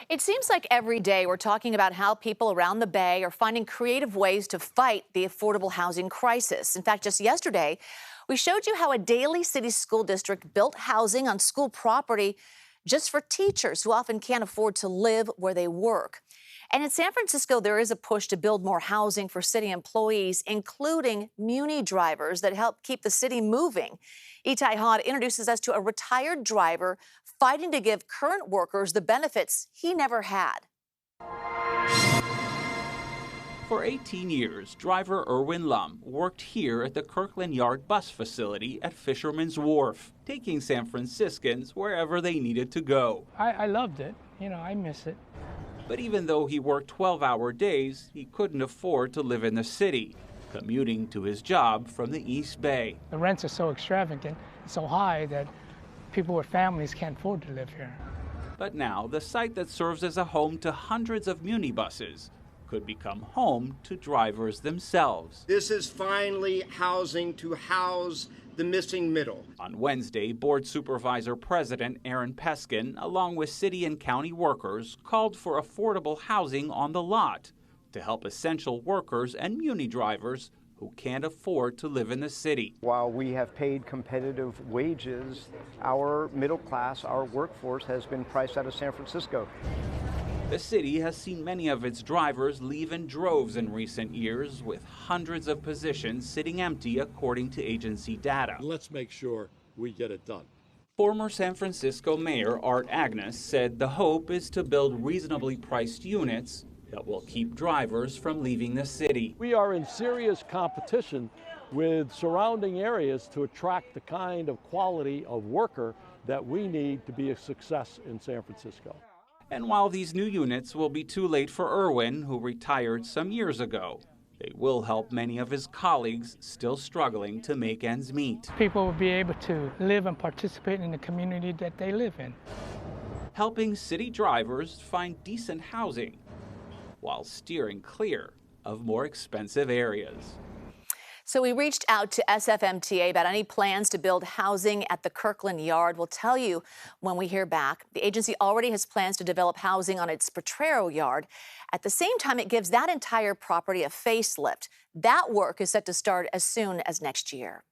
It seems like every day we're talking about how people around the Bay are finding creative ways to fight the affordable housing crisis. In fact, just yesterday, we showed you how a Daly City school district built housing on school property just for teachers who often can't afford to live where they work. And in San Francisco, there is a push to build more housing for city employees, including Muni drivers that help keep the city moving. Itay Hod introduces us to a retired driver fighting to give current workers the benefits he never had. For 18 years, driver Erwin Lum worked here at the Kirkland Yard bus facility at Fisherman's Wharf, taking San Franciscans wherever they needed to go. I loved it. I miss it. But even though he worked 12-hour days, he couldn't afford to live in the city, commuting to his job from the East Bay. The rents are so extravagant, so high that people with families can't afford to live here. But now, the site that serves as a home to hundreds of Muni buses could become home to drivers themselves. This is finally housing to house the missing middle. On Wednesday, Board Supervisor President Aaron Peskin, along with city and county workers, called for affordable housing on the lot to help essential workers and Muni drivers who can't afford to live in the city. While we have paid competitive wages, our middle class, our workforce has been priced out of San Francisco. The city has seen many of its drivers leave in droves in recent years, with hundreds of positions sitting empty according to agency data. Let's make sure we get it done. Former San Francisco Mayor Art Agnes said the hope is to build reasonably priced units that will keep drivers from leaving the city. We are in serious competition with surrounding areas to attract the kind of quality of worker that we need to be a success in San Francisco. And while these new units will be too late for Erwin, who retired some years ago, they will help many of his colleagues still struggling to make ends meet. People will be able to live and participate in the community that they live in. Helping city drivers find decent housing while steering clear of more expensive areas. So we reached out to SFMTA about any plans to build housing at the Kirkland Yard. We'll tell you when we hear back. The agency already has plans to develop housing on its Potrero Yard. At the same time, it gives that entire property a facelift. That work is set to start as soon as next year.